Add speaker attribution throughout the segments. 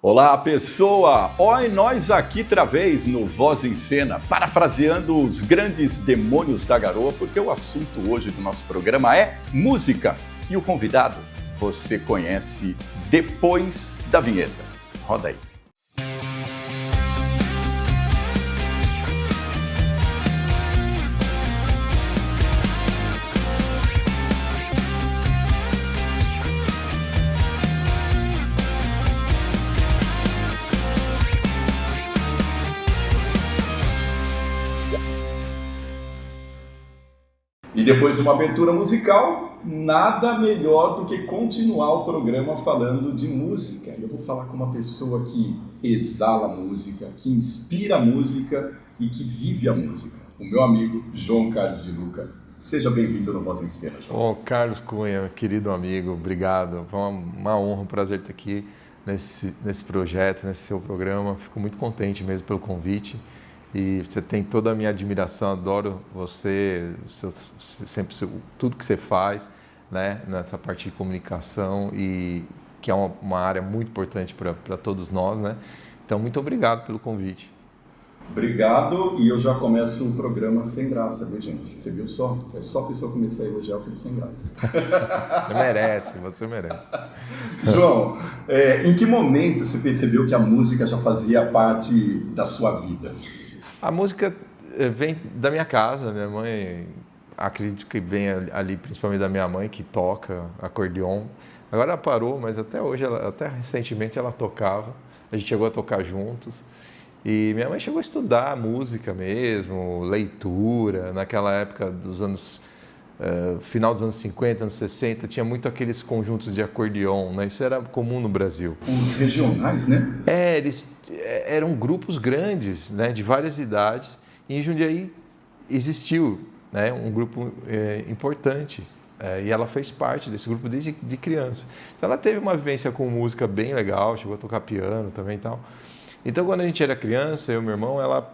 Speaker 1: Olá, pessoa! Oi, nós aqui outra vez no Voz em Cena, parafraseando os grandes demônios da garoa, porque o assunto hoje do nosso programa é música. E o convidado você conhece depois da vinheta. Roda aí. E depois de uma abertura musical, nada melhor do que continuar o programa falando de música. Eu vou falar com uma pessoa que exala música, que inspira a música e que vive a música. O meu amigo João Carlos de Luca. Seja bem-vindo no Voz em Cena, João.
Speaker 2: Carlos Cunha, querido amigo, obrigado. Foi uma honra, um prazer estar aqui nesse projeto, nesse seu programa. Fico muito contente mesmo pelo convite. E você tem toda a minha admiração, adoro você, tudo que você faz, né, nessa parte de comunicação, e que é uma área muito importante para todos nós, né? Então, muito obrigado pelo convite.
Speaker 1: Obrigado, e eu já começo o programa sem graça, viu, gente? Você viu só? É só a pessoa começar a elogiar, eu fico sem graça.
Speaker 2: Você merece.
Speaker 1: João, em que momento você percebeu que a música já fazia parte da sua vida?
Speaker 2: A música vem da minha casa, minha mãe, acredito que vem ali principalmente da minha mãe, que toca acordeon. Agora ela parou, mas até hoje, até recentemente ela tocava, a gente chegou a tocar juntos. E minha mãe chegou a estudar música mesmo, leitura, naquela época dos anos, final dos anos 50, anos 60, tinha muito aqueles conjuntos de acordeon, né? Isso era comum no Brasil.
Speaker 1: Os regionais, né?
Speaker 2: Eles eram grupos grandes, né, de várias idades, e em Jundiaí existiu, né, um grupo importante, e ela fez parte desse grupo desde de criança. Então ela teve uma vivência com música bem legal, chegou a tocar piano também e tal. Então, quando a gente era criança, eu e meu irmão, ela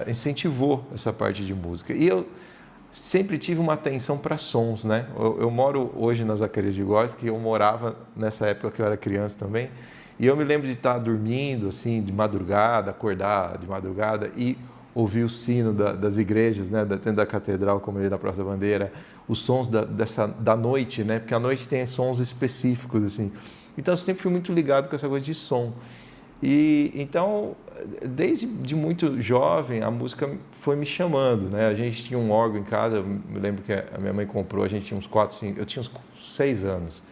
Speaker 2: incentivou essa parte de música. E eu sempre tive uma atenção para sons, né? Eu moro hoje nas Zacarias de Góes, que eu morava nessa época que eu era criança também. E eu me lembro de estar dormindo, assim, de madrugada, acordar de madrugada e ouvir o sino das igrejas, né? Dentro da catedral, como ali na Praça da Bandeira, os sons da noite, né? Porque a noite tem sons específicos, assim. Então, eu sempre fui muito ligado com essa coisa de som. E então, desde muito jovem, a música foi me chamando, né? A gente tinha um órgão em casa, eu me lembro que a minha mãe comprou, a gente tinha uns 4, 5, eu tinha uns 6 anos.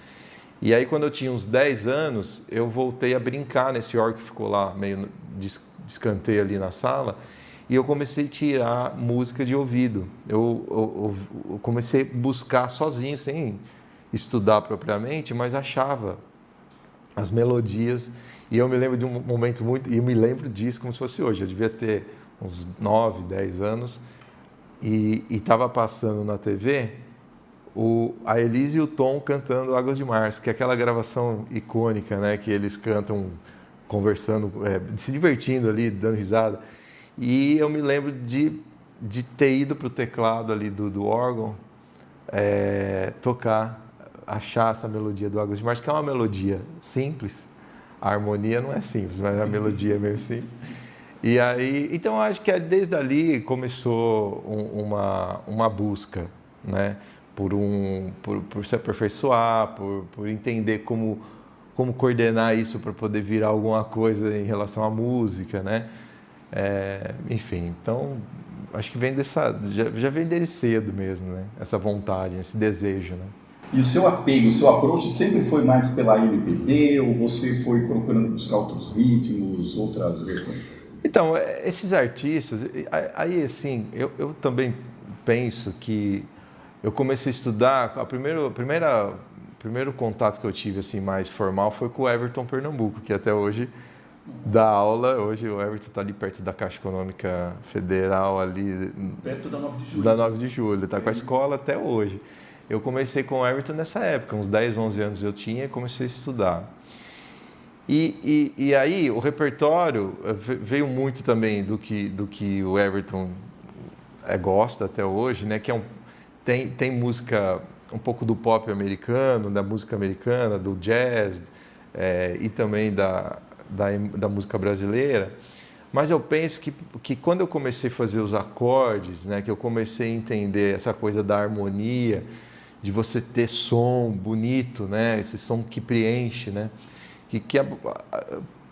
Speaker 2: E aí, quando eu tinha uns 10 anos, eu voltei a brincar nesse órgão que ficou lá, meio de escanteio ali na sala, e eu comecei a tirar música de ouvido. Eu comecei a buscar sozinho, sem estudar propriamente, mas achava as melodias. E eu me lembro de um momento e eu me lembro disso como se fosse hoje. Eu devia ter uns 9, 10 anos e estava passando na TV a Elise e o Tom cantando Águas de Março, que é aquela gravação icônica, né, que eles cantam conversando, se divertindo ali, dando risada. E eu me lembro de ter ido para o teclado ali do órgão, tocar, achar essa melodia do Águas de Março, que é uma melodia simples. A harmonia não é simples, mas a melodia é meio simples. E aí, então eu acho que desde ali começou uma busca, né? Por se aperfeiçoar, por entender como coordenar isso para poder virar alguma coisa em relação à música, né? Enfim, então acho que vem já vem desde cedo mesmo, né? Essa vontade, esse desejo, né?
Speaker 1: E o seu apego, o seu approach sempre foi mais pela MPB ou você foi procurando buscar outros ritmos, outras vertentes?
Speaker 2: Então, esses artistas, aí assim, eu também penso que eu comecei a estudar, primeiro contato que eu tive assim mais formal foi com o Everton Pernambuco, que até hoje dá aula. Hoje o Everton está ali perto da Caixa Econômica Federal, ali
Speaker 1: perto da 9 de Julho.
Speaker 2: Da 9 de Julho, está com a escola até hoje. Eu comecei com o Everton nessa época, uns 10, 11 anos eu tinha e comecei a estudar. E aí o repertório veio muito também do que o Everton gosta até hoje, né? Que tem música, um pouco do pop americano, da música americana, do jazz, e também da música brasileira, mas eu penso que quando eu comecei a fazer os acordes, né, que eu comecei a entender essa coisa da harmonia, de você ter som bonito, né, esse som que preenche, né,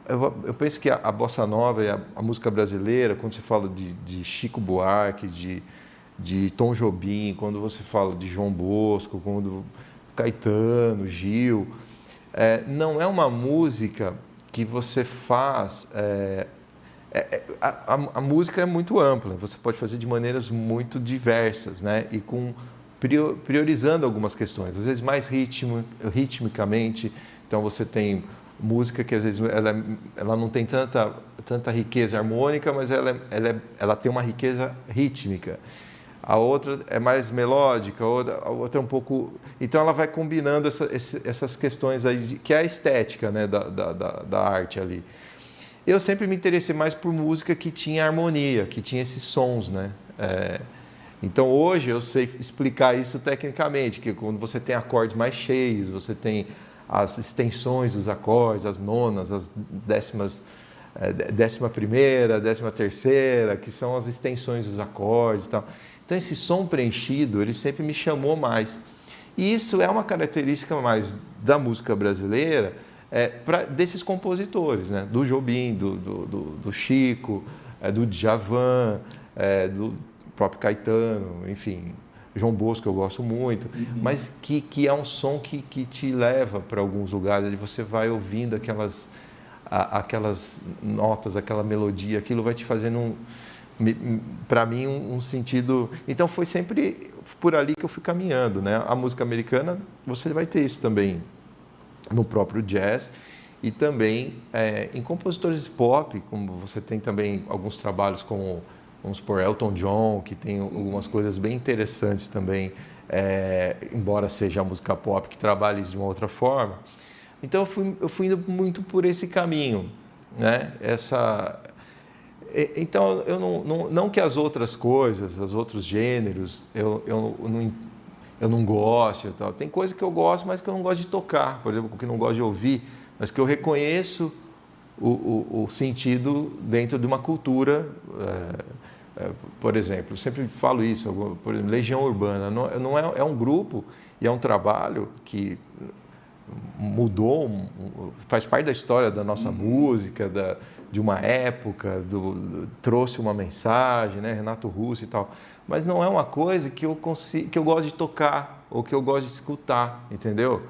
Speaker 2: eu penso que a bossa nova e a música brasileira, quando você fala de Chico Buarque, de Tom Jobim, quando você fala de João Bosco, quando Caetano, Gil, não é uma música que você faz. A música é muito ampla, você pode fazer de maneiras muito diversas, né? E priorizando algumas questões, às vezes mais ritmicamente. Então você tem música que às vezes ela não tem tanta riqueza harmônica, mas ela tem uma riqueza rítmica. A outra é mais melódica, a outra é um pouco... Então ela vai combinando essas questões aí, que é a estética, né, da arte ali. Eu sempre me interessei mais por música que tinha harmonia, que tinha esses sons, né? Então hoje eu sei explicar isso tecnicamente, que quando você tem acordes mais cheios, você tem as extensões dos acordes, as nonas, as décimas, 11ª, 13ª, que são as extensões dos acordes e tal. Então esse som preenchido, ele sempre me chamou mais. E isso é uma característica mais da música brasileira, desses compositores, né? Do Jobim, do Chico, do Djavan, do próprio Caetano, enfim, João Bosco eu gosto muito, mas que é um som que te leva para alguns lugares, e você vai ouvindo aquelas notas, aquela melodia, aquilo vai te fazendo, para mim, um sentido... Então foi sempre por ali que eu fui caminhando, né? A música americana, você vai ter isso também no próprio jazz e também em compositores pop, como você tem também alguns trabalhos com, vamos supor, Elton John, que tem algumas coisas bem interessantes também, embora seja a música pop que trabalhe de uma outra forma. Então eu fui indo muito por esse caminho, né? Então eu não que as outras coisas, os outros gêneros, eu não gosto e tal. Tem coisa que eu gosto, mas que eu não gosto de tocar, por exemplo, que eu não gosto de ouvir, mas que eu reconheço o sentido dentro de uma cultura. Por exemplo, eu sempre falo isso, por exemplo, Legião Urbana é um grupo e é um trabalho que mudou, faz parte da história da nossa música, de uma época, trouxe uma mensagem, né? Renato Russo e tal, mas não é uma coisa que eu gosto de tocar ou que eu gosto de escutar, entendeu?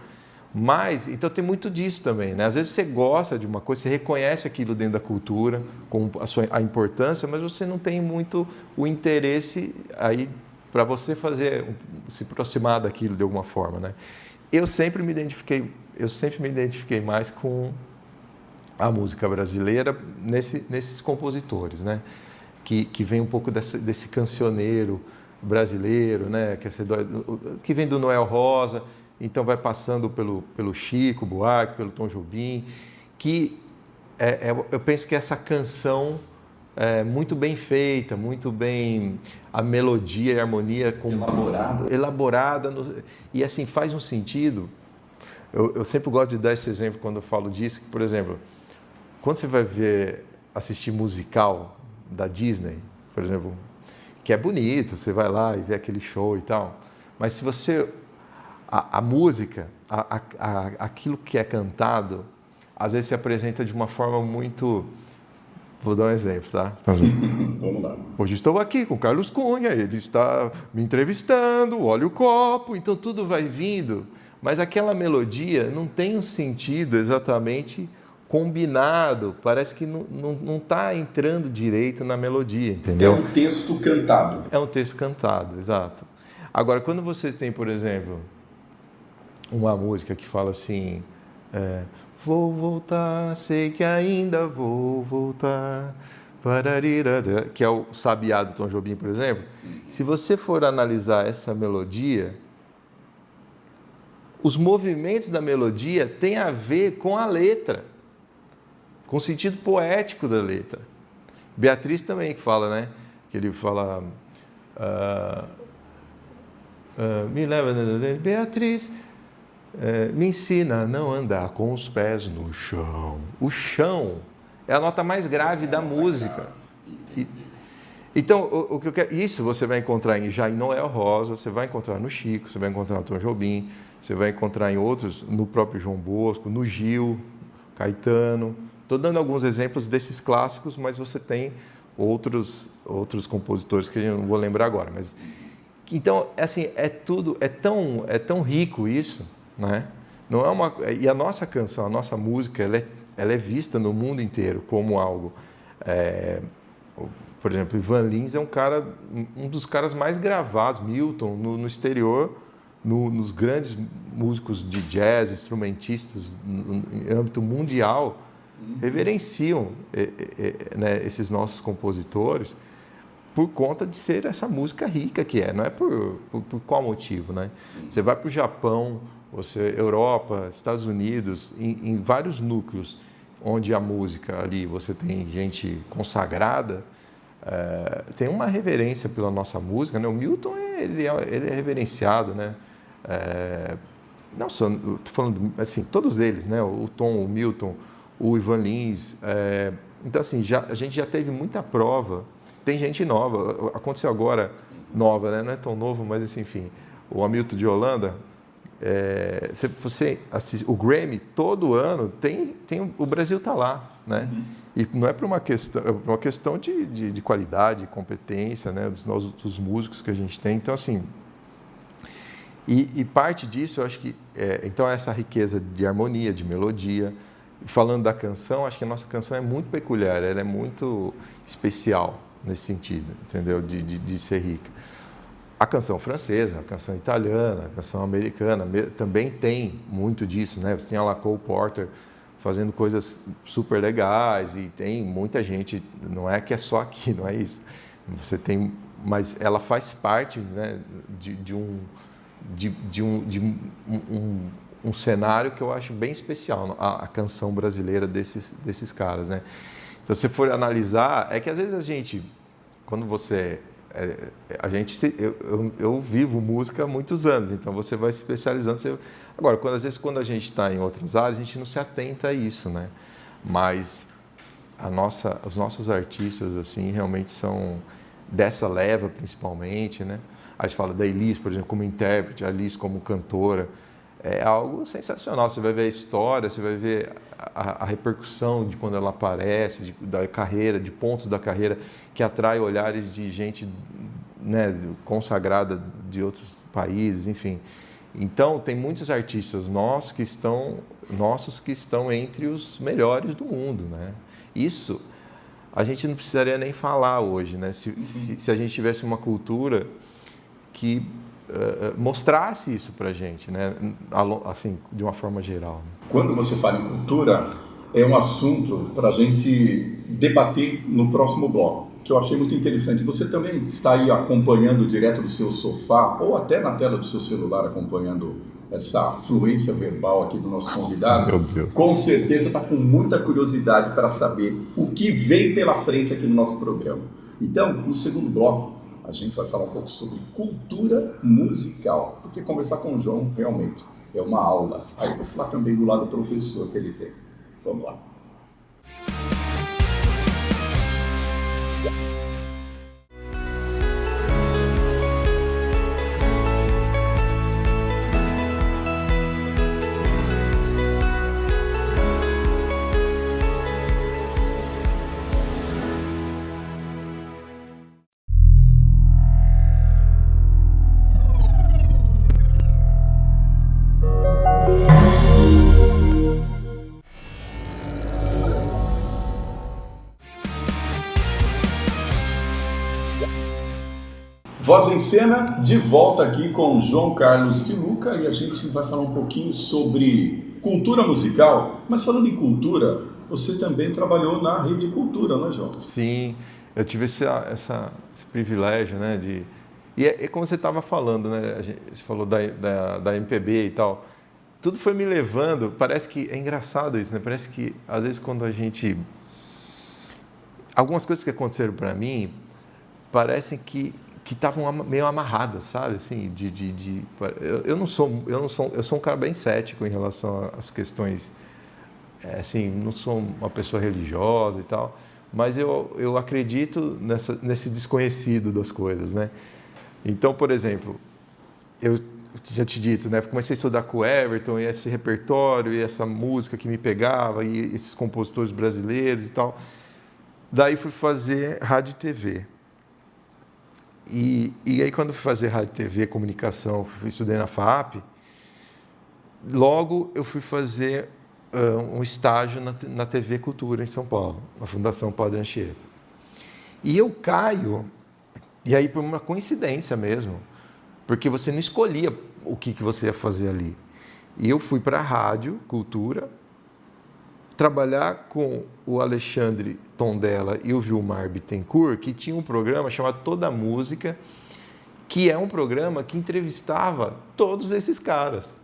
Speaker 2: Mas, então tem muito disso também, né? Às vezes você gosta de uma coisa, você reconhece aquilo dentro da cultura, com a importância, mas você não tem muito o interesse aí para você se aproximar daquilo de alguma forma, né? Eu sempre me identifiquei mais com a música brasileira nesses compositores, né? Que vem um pouco desse cancioneiro brasileiro, né? Que vem do Noel Rosa, então vai passando pelo Chico Buarque, pelo Tom Jobim, que eu penso que essa canção é muito bem feita, muito bem, a melodia e a harmonia elaborada e assim faz um sentido. Eu sempre gosto de dar esse exemplo quando eu falo disso, que, por exemplo, quando você vai assistir musical da Disney, por exemplo, que é bonito, você vai lá e vê aquele show e tal, mas se você... A música, aquilo que é cantado, às vezes se apresenta de uma forma muito... Vou dar um exemplo, tá?
Speaker 1: Vamos lá.
Speaker 2: Hoje estou aqui com o Carlos Cunha, ele está me entrevistando, olha o copo, então tudo vai vindo, mas aquela melodia não tem um sentido exatamente combinado, parece que não está entrando direito na melodia, entendeu?
Speaker 1: É um texto cantado.
Speaker 2: É um texto cantado, exato. Agora, quando você tem, por exemplo, uma música que fala assim... Vou voltar, sei que ainda vou voltar, que é o Sabiá do Tom Jobim, por exemplo. Se você for analisar essa melodia, os movimentos da melodia têm a ver com a letra, com o sentido poético da letra. Beatriz também que fala, né? Que ele fala... me leva, Beatriz... Me ensina a não andar com os pés no chão. O chão é a nota mais grave da música. Então, o que eu quero, isso você vai encontrar já em Noel Rosa, você vai encontrar no Chico, você vai encontrar no Tom Jobim, você vai encontrar em outros, no próprio João Bosco, no Gil, Caetano. Estou dando alguns exemplos desses clássicos, mas você tem outros compositores que eu não vou lembrar agora. Mas, então, assim, é tão rico isso, né? Não é e a nossa canção, a nossa música, ela é vista no mundo inteiro como algo... Por exemplo, Ivan Lins é um dos caras mais gravados, Milton, no exterior, nos grandes músicos de jazz, instrumentistas, em âmbito mundial, reverenciam né, esses nossos compositores por conta de ser essa música rica que é, não é por qual motivo, né? Você vai para o Japão, Europa, Estados Unidos, em vários núcleos onde a música ali, você tem gente consagrada, tem uma reverência pela nossa música, né? O Milton ele é reverenciado, né? Não só, estou falando assim, todos eles, né? O Tom, o Milton, o Ivan Lins. Então assim, a gente já teve muita prova. Tem gente nova. Aconteceu agora nova, né? Não é tão novo, mas assim, enfim, o Hamilton de Holanda. Você assiste o Grammy todo ano, o Brasil está lá, né? E não é por uma questão de qualidade, de competência, né? Dos músicos que a gente tem. Então, assim, e parte disso, eu acho que então essa riqueza de harmonia, de melodia. Falando da canção, acho que a nossa canção é muito peculiar, ela é muito especial nesse sentido, entendeu? De ser rica. A canção francesa, a canção italiana, a canção americana também tem muito disso, né? Você tem a La Cole Porter fazendo coisas super legais e tem muita gente, não é que é só aqui, não é isso. Você tem, mas ela faz parte, né, de um cenário que eu acho bem especial, a canção brasileira desses caras, né? Então, se for analisar, é que às vezes a gente, quando você... eu vivo música há muitos anos, então você vai se especializando. Agora, às vezes, quando a gente está em outras áreas, a gente não se atenta a isso, né? Mas os nossos artistas, assim, realmente são dessa leva, principalmente, né? Aí você fala da Elis, por exemplo, como intérprete, a Elis como cantora. É algo sensacional. Você vai ver a história, você vai ver a repercussão de quando ela aparece, da carreira, de pontos da carreira que atrai olhares de gente, né, consagrada de outros países, enfim. Então, tem muitos artistas nossos que estão entre os melhores do mundo, né? Isso a gente não precisaria nem falar hoje, né? Se a gente tivesse uma cultura que mostrasse isso para a gente, né? Assim, de uma forma geral.
Speaker 1: Quando você fala em cultura, é um assunto para a gente debater no próximo bloco, que eu achei muito interessante. Você também está aí acompanhando direto do seu sofá, ou até na tela do seu celular, acompanhando essa fluência verbal aqui do nosso convidado.
Speaker 2: Meu Deus.
Speaker 1: Com certeza está com muita curiosidade para saber o que vem pela frente aqui no nosso programa. Então, no segundo bloco, a gente vai falar um pouco sobre cultura musical, porque conversar com o João realmente é uma aula. Aí eu vou falar também do lado professor que ele tem. Vamos lá. Voz em Cena, de volta aqui com João Carlos de Luca, e a gente vai falar um pouquinho sobre cultura musical. Mas falando em cultura, você também trabalhou na Rede Cultura, não é, João?
Speaker 2: Sim, eu tive esse privilégio, né, e como você estava falando, né, você falou da MPB e tal, tudo foi me levando, parece que é engraçado isso, né, parece que às vezes quando a gente... Algumas coisas que aconteceram para mim, parecem que que estavam meio amarradas, sabe? Assim, eu sou um cara bem cético em relação às questões, assim, não sou uma pessoa religiosa e tal, mas eu acredito nesse desconhecido das coisas, né? Então, por exemplo, eu tinha te dito, né? Comecei a estudar com o Everton e esse repertório e essa música que me pegava e esses compositores brasileiros e tal. Daí fui fazer rádio e TV. E aí, quando fui fazer rádio, TV, comunicação, estudei na FAP, logo eu fui fazer um estágio na TV Cultura em São Paulo, na Fundação Padre Anchieta. E eu caio, e aí por uma coincidência mesmo, porque você não escolhia o que você ia fazer ali. E eu fui para a Rádio Cultura, trabalhar com o Alexandre Tondela e o Vilmar Bittencourt, que tinha um programa chamado Toda Música, que é um programa que entrevistava todos esses caras.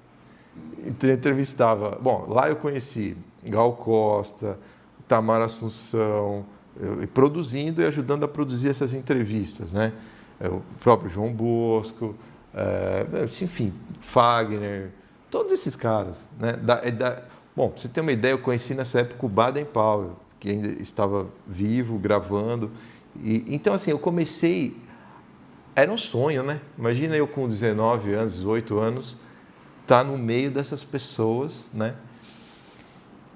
Speaker 2: Entrevistava... Bom, lá eu conheci Gal Costa, Tamara Assunção, produzindo e ajudando a produzir essas entrevistas, né? O próprio João Bosco, enfim, Fagner, todos esses caras, né? Bom, pra você ter uma ideia, eu conheci nessa época o Baden Powell, que ainda estava vivo, gravando. Então, assim, eu comecei... Era um sonho, né? Imagina eu com 19 anos, 18 anos, estar no meio dessas pessoas, né?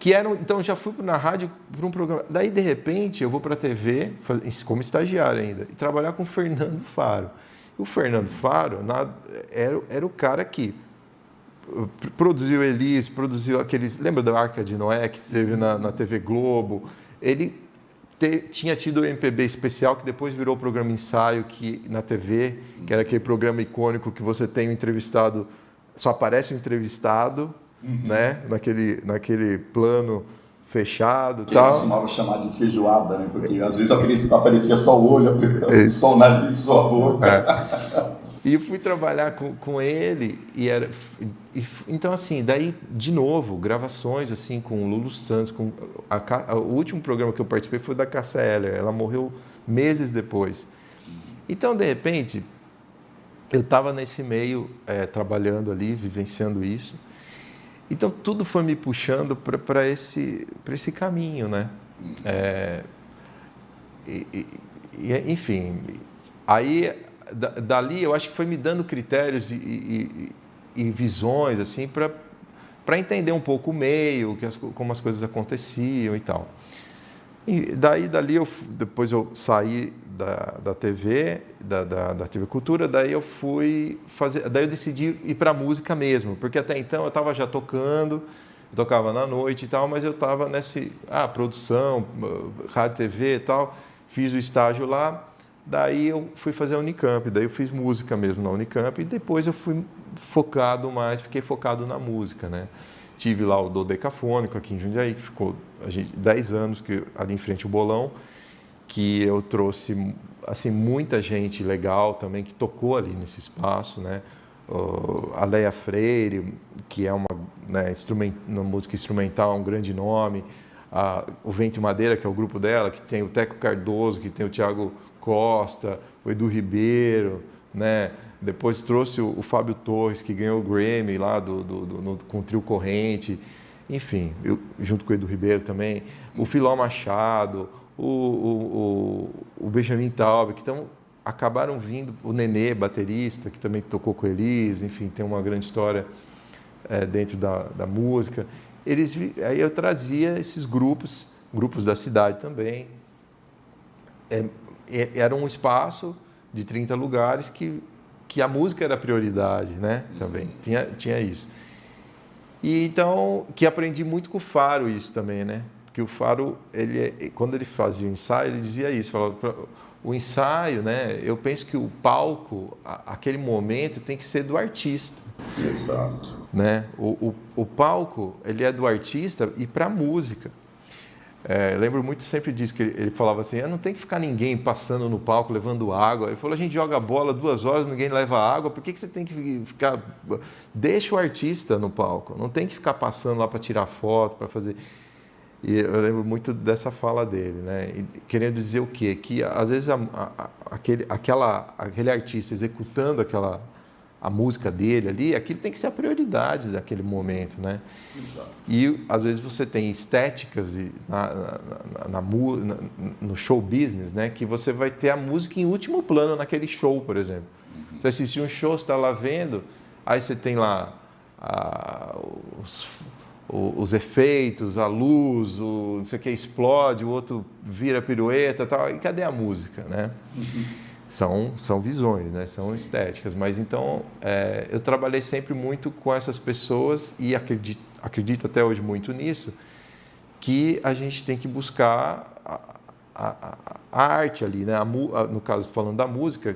Speaker 2: Que eram... Então, eu já fui na rádio para um programa. Daí, de repente, eu vou para a TV, como estagiário ainda, e trabalhar com o Fernando Faro. E o Fernando Faro era o cara que... produziu Elis, produziu aqueles... Lembra da Arca de Noé que teve na TV Globo? Ele tinha tido o MPB especial, que depois virou o programa Ensaio na TV, que era aquele programa icônico que você tem o entrevistado, só aparece o entrevistado, né? naquele plano fechado.
Speaker 1: Que ele costumava chamar de feijoada, né? Porque às vezes aparecia só o olho, só o nariz, só a boca.
Speaker 2: E eu fui trabalhar com ele então, assim, daí, de novo, gravações, assim, com o Lulu Santos, o último programa que eu participei foi da Cássia Eller, ela morreu meses depois. Então, de repente, eu estava nesse meio, trabalhando ali, vivenciando isso. Então, tudo foi me puxando para esse caminho, né? Enfim, aí... Dali, eu acho que foi me dando critérios e visões, assim, para entender um pouco o meio, como as coisas aconteciam e tal. E dali, depois eu saí da TV, da TV Cultura, daí eu fui fazer... Daí eu decidi ir para a música mesmo, porque até então eu estava já tocando, eu tocava na noite e tal, mas eu estava produção, rádio, TV e tal, fiz o estágio lá. Daí eu fui fazer a Unicamp, daí eu fiz música mesmo na Unicamp e depois eu fiquei focado na música, né? Tive lá o Dodecafônico aqui em Jundiaí, que ficou 10 anos ali em frente ao Bolão, que eu trouxe assim, muita gente legal também que tocou ali nesse espaço, né? A Leia Freire, que é uma música instrumental, um grande nome, o Vento e Madeira, que é o grupo dela, que tem o Teco Cardoso, que tem o Thiago Costa, o Edu Ribeiro, né? Depois trouxe o Fábio Torres, que ganhou o Grammy lá com o Trio Corrente, enfim, junto com o Edu Ribeiro também, o Filó Machado, o Benjamin Taube, que acabaram vindo, o Nenê, baterista, que também tocou com Elis, enfim, tem uma grande história dentro da música. Aí eu trazia esses grupos da cidade também. Era um espaço de 30 lugares que a música era a prioridade, né? Também tinha isso. E então, que aprendi muito com o Faro isso também, né? Porque o Faro, quando ele fazia o ensaio, ele dizia isso, falava, o ensaio, né? Eu penso que o palco, aquele momento, tem que ser do artista.
Speaker 1: Exato.
Speaker 2: Né? O palco, ele é do artista e para a música. Lembro muito sempre disso, que ele falava assim, não tem que ficar ninguém passando no palco levando água. Ele falou, a gente joga bola 2 horas, ninguém leva água, por que você tem que ficar... Deixa o artista no palco, não tem que ficar passando lá para tirar foto, para fazer... E eu lembro muito dessa fala dele, né? E querendo dizer o quê? Que às vezes aquele artista executando a música dele ali, aquilo tem que ser a prioridade daquele momento, né?
Speaker 1: Exato.
Speaker 2: E às vezes você tem estéticas no show business, né? Que você vai ter a música em último plano naquele show, por exemplo. Você assistir um show, você está lá vendo, aí você tem lá os efeitos, a luz, não sei o que explode, o outro vira pirueta e tal. E cadê a música, né? São visões, né? São estéticas. Mas então, eu trabalhei sempre muito com essas pessoas e acredito até hoje muito nisso, que a gente tem que buscar a arte ali, né? No caso, falando da música,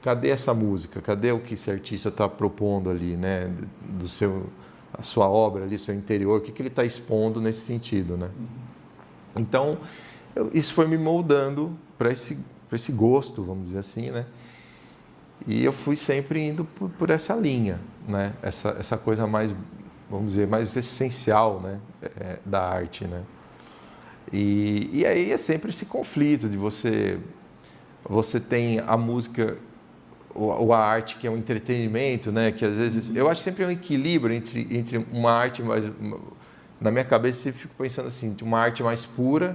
Speaker 2: cadê essa música? Cadê o que esse artista está propondo ali, né? A sua obra ali, seu interior, o que ele está expondo nesse sentido, né? Então, isso foi me moldando para esse gosto, vamos dizer assim, né? E eu fui sempre indo por essa linha, né? Essa coisa mais, vamos dizer, mais essencial, né? Da arte, né? E aí é sempre esse conflito de você tem a música ou a arte que é um entretenimento, né? Que às vezes eu acho sempre um equilíbrio entre uma arte mais, na minha cabeça eu fico pensando assim, uma arte mais pura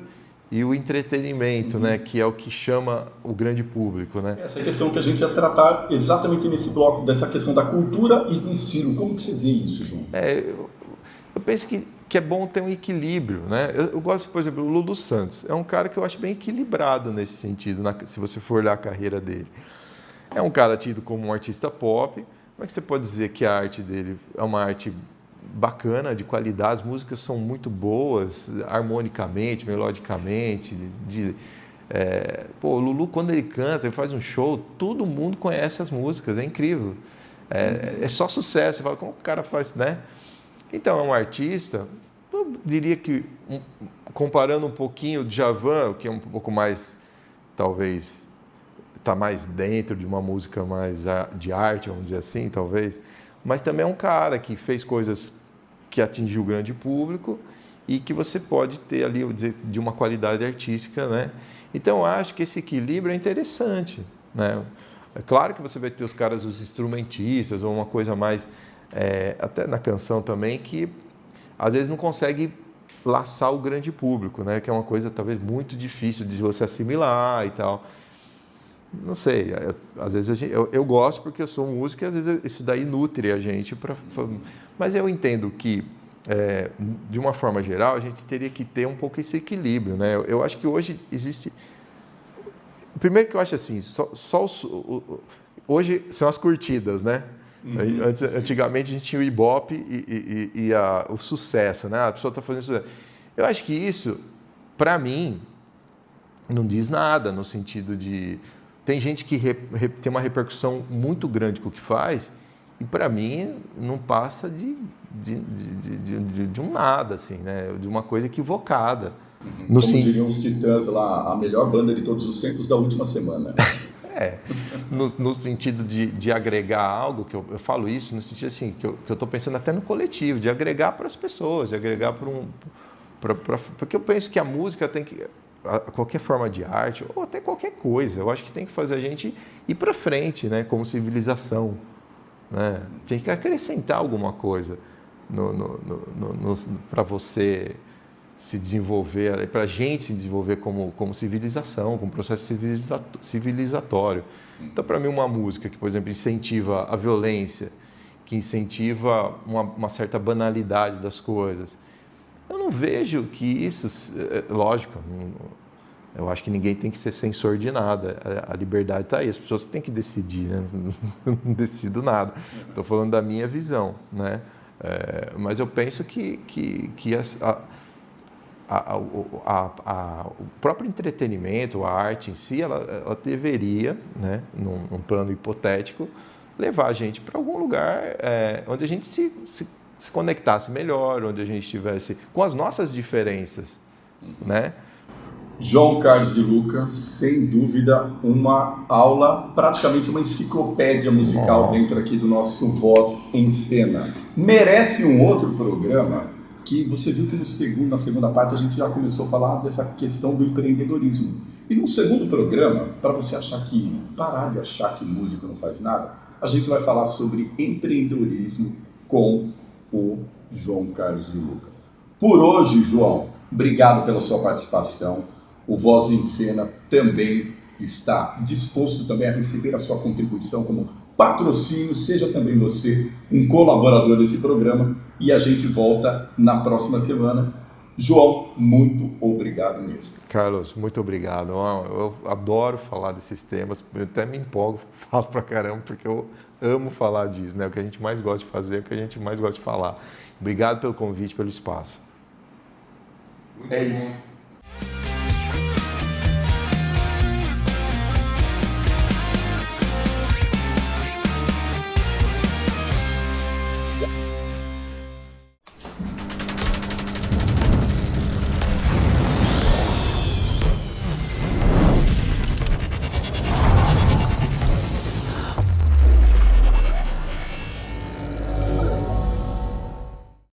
Speaker 2: e o entretenimento, né? Que é o que chama o grande público, né?
Speaker 1: Essa questão que a gente ia tratar exatamente nesse bloco, dessa questão da cultura e do estilo. Como que você vê isso, João?
Speaker 2: Eu penso que é bom ter um equilíbrio, né? Eu gosto, por exemplo, do Lulu Santos. É um cara que eu acho bem equilibrado nesse sentido, se você for olhar a carreira dele. É um cara tido como um artista pop. Como é que você pode dizer que a arte dele é uma arte bacana, de qualidade? As músicas são muito harmonicamente, melodicamente. O Lulu, quando ele canta, ele faz um show, todo mundo conhece as músicas, é incrível. É só sucesso. Você fala, como o cara faz, né? Então, é um artista, eu diria que, comparando um pouquinho o Djavan, que é um pouco mais, talvez, está mais dentro de uma música mais de arte, vamos dizer assim, talvez, mas também é um cara que fez coisas que atingiu o grande público e que você pode ter ali, de uma qualidade artística, né? Então, eu acho que esse equilíbrio é interessante, né? É claro que você vai ter os instrumentistas, ou uma coisa mais, até na canção também, que às vezes não consegue laçar o grande público, né? Que é uma coisa talvez muito difícil de você assimilar e tal. Não sei, às vezes eu gosto porque eu sou músico e às vezes isso daí nutre a gente. Mas eu entendo que, de uma forma geral, a gente teria que ter um pouco esse equilíbrio, né? Eu acho que hoje existe... Primeiro que eu acho assim, hoje são as curtidas, né? Antigamente a gente tinha o Ibope e o sucesso, né? A pessoa está fazendo sucesso. Eu acho que isso, para mim, não diz nada no sentido de... Tem gente que tem uma repercussão muito grande com o que faz e, para mim, não passa de um nada, assim, né? De uma coisa equivocada.
Speaker 1: Como diriam os Titãs lá, a melhor banda de todos os tempos da última semana.
Speaker 2: No sentido de agregar algo, que eu falo isso no sentido assim, que eu estou pensando até no coletivo, de agregar para as pessoas, de agregar porque eu penso que a música tem que... qualquer forma de arte, ou até qualquer coisa, eu acho que tem que fazer a gente ir para frente, né, como civilização, né? Tem que acrescentar alguma coisa para você se desenvolver, para a gente se desenvolver como civilização, como processo civilizatório. Então, para mim, uma música que, por exemplo, incentiva a violência, que incentiva uma certa banalidade das coisas, eu não vejo que isso... Lógico, eu acho que ninguém tem que ser censor de nada. A liberdade está aí, as pessoas têm que decidir, né? Não decido nada. Estou falando da minha visão, né? Mas eu penso que o próprio entretenimento, a arte em si, ela deveria, né, num plano hipotético, levar a gente para algum lugar onde a gente se conectasse melhor, onde a gente estivesse com as nossas diferenças, né?
Speaker 1: João Carlos de Luca, sem dúvida, uma aula, praticamente uma enciclopédia musical dentro aqui do nosso Voz em Cena. Merece um outro programa que você viu que na segunda parte a gente já começou a falar dessa questão do empreendedorismo. E no segundo programa, para você parar de achar que músico não faz nada, a gente vai falar sobre empreendedorismo com o João Carlos de Luca. Por hoje, João, obrigado pela sua participação. O Voz em Cena também está disposto também a receber a sua contribuição como patrocínio, seja também você um colaborador desse programa, e a gente volta na próxima semana. João, muito obrigado mesmo.
Speaker 2: Carlos, muito obrigado. Eu adoro falar desses temas, eu até me empolgo, falo pra caramba, porque eu amo falar disso, né? O que a gente mais gosta de fazer, o que a gente mais gosta de falar. Obrigado pelo convite, pelo espaço.
Speaker 1: É isso.